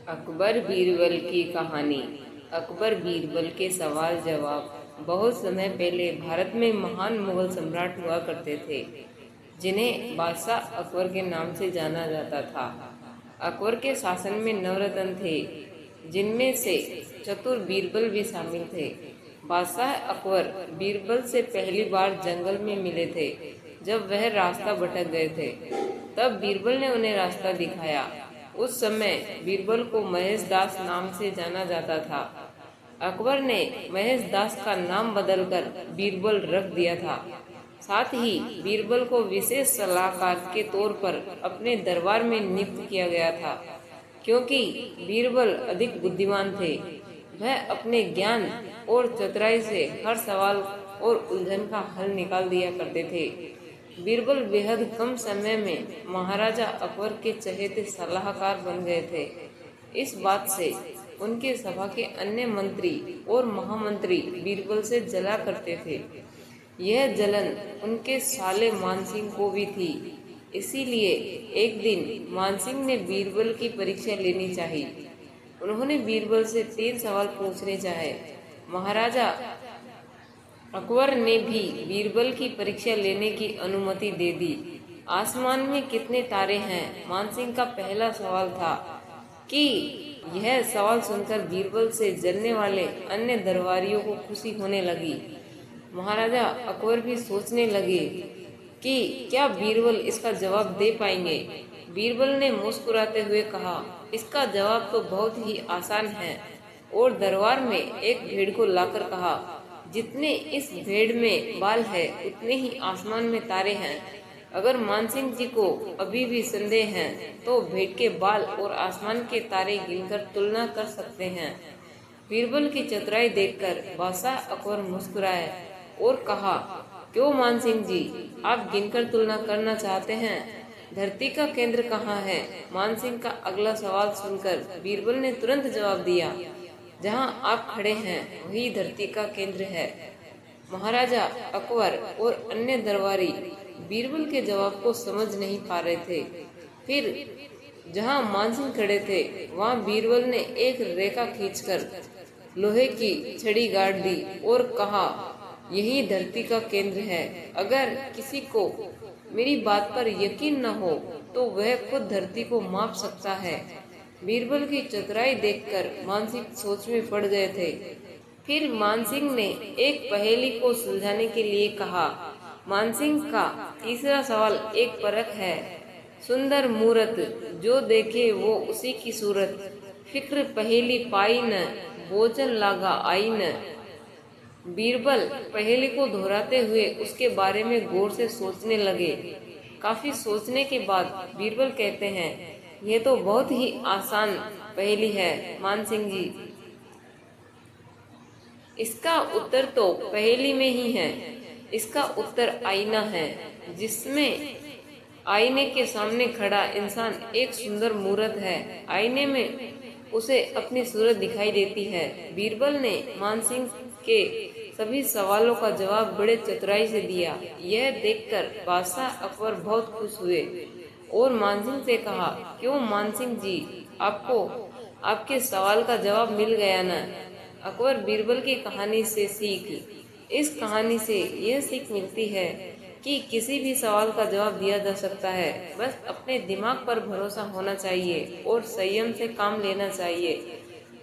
अकबर बीरबल की कहानी। अकबर बीरबल के सवाल जवाब। बहुत समय पहले भारत में महान मुगल सम्राट हुआ करते थे जिन्हें बादशाह अकबर के नाम से जाना जाता था। अकबर के शासन में नवरत्न थे जिनमें से चतुर बीरबल भी शामिल थे। बादशाह अकबर बीरबल से पहली बार जंगल में मिले थे। जब वह रास्ता भटक गए थे तब बीरबल ने उन्हें रास्ता दिखाया। उस समय बीरबल को महेश दास नाम से जाना जाता था। अकबर ने महेश दास का नाम बदलकर बीरबल रख दिया था। साथ ही बीरबल को विशेष सलाहकार के तौर पर अपने दरबार में नियुक्त किया गया था। क्योंकि बीरबल अधिक बुद्धिमान थे, वह अपने ज्ञान और चतुराई से हर सवाल और उलझन का हल निकाल दिया करते थे। बीरबल बेहद कम समय में महाराजा अकबर के चहेते सलाहकार बन गए थे। इस बात से उनके सभा के अन्य मंत्री और महामंत्री बीरबल से जला करते थे। यह जलन उनके साले मानसिंह को भी थी। इसीलिए एक दिन मानसिंह ने बीरबल की परीक्षा लेनी चाहिए। उन्होंने बीरबल से 3 सवाल पूछने चाहे। महाराजा अकबर ने भी बीरबल की परीक्षा लेने की अनुमति दे दी। आसमान में कितने तारे हैं? मानसिंह का पहला सवाल था कि यह सवाल सुनकर बीरबल से जलने वाले अन्य दरबारियों को खुशी होने लगी। महाराजा अकबर भी सोचने लगे कि क्या बीरबल इसका जवाब दे पाएंगे। बीरबल ने मुस्कुराते हुए कहा, इसका जवाब तो बहुत ही आसान है। और दरबार में एक भेड़ को लाकर कहा, जितने इस भेड़ में बाल है उतने ही आसमान में तारे हैं। अगर मानसिंह जी को अभी भी संदेह है तो भेड़ के बाल और आसमान के तारे गिनकर तुलना कर सकते हैं। बीरबल की चतुराई देखकर बादशाह अकबर मुस्कुराए और कहा, क्यों मानसिंह जी, आप गिनकर तुलना करना चाहते हैं? धरती का केंद्र कहाँ है? मानसिंह का अगला सवाल सुनकर बीरबल ने तुरंत जवाब दिया, जहाँ आप खड़े हैं वही धरती का केंद्र है। महाराजा अकबर और अन्य दरबारी बीरबल के जवाब को समझ नहीं पा रहे थे। फिर जहाँ मानसिंह खड़े थे वहाँ बीरबल ने एक रेखा खींचकर लोहे की छड़ी गाड़ दी और कहा, यही धरती का केंद्र है। अगर किसी को मेरी बात पर यकीन न हो तो वह खुद धरती को माप सकता है। बीरबल की चतुराई देखकर मानसिंह सोच में पड़ गए थे। फिर मानसिंह ने एक पहेली को सुलझाने के लिए कहा। मानसिंह का तीसरा सवाल एक परख है। सुंदर मूरत जो देखे वो उसी की सूरत, फिक्र पहेली पाई न, भोजन लागा आई न। बीरबल पहेली को दोहराते हुए उसके बारे में गौर से सोचने लगे। काफी सोचने के बाद बीरबल कहते हैं, यह तो बहुत ही आसान पहेली है मानसिंह जी। इसका उत्तर तो पहेली में ही है। इसका उत्तर आईना है, जिसमें आईने के सामने खड़ा इंसान एक सुंदर मूरत है। आईने में उसे अपनी सूरत दिखाई देती है। बीरबल ने मानसिंह के सभी सवालों का जवाब बड़े चतुराई से दिया। यह देखकर बादशाह अकबर बहुत खुश हुए और मानसिंह से कहा, क्यों मानसिंह जी, आपको आपके सवाल का जवाब मिल गया ना? अकबर बीरबल की कहानी से इस कहानी से यह सीख मिलती है कि किसी भी सवाल का जवाब दिया जा सकता है। बस अपने दिमाग पर भरोसा होना चाहिए और संयम से काम लेना चाहिए।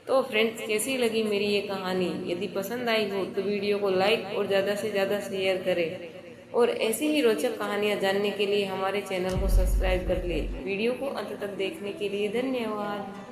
तो फ्रेंड्स, कैसी लगी मेरी ये कहानी? यदि पसंद आई हो तो वीडियो को लाइक और ज़्यादा से ज़्यादा शेयर करें और ऐसी ही रोचक कहानियाँ जानने के लिए हमारे चैनल को सब्सक्राइब कर ले। वीडियो को अंत तक देखने के लिए धन्यवाद।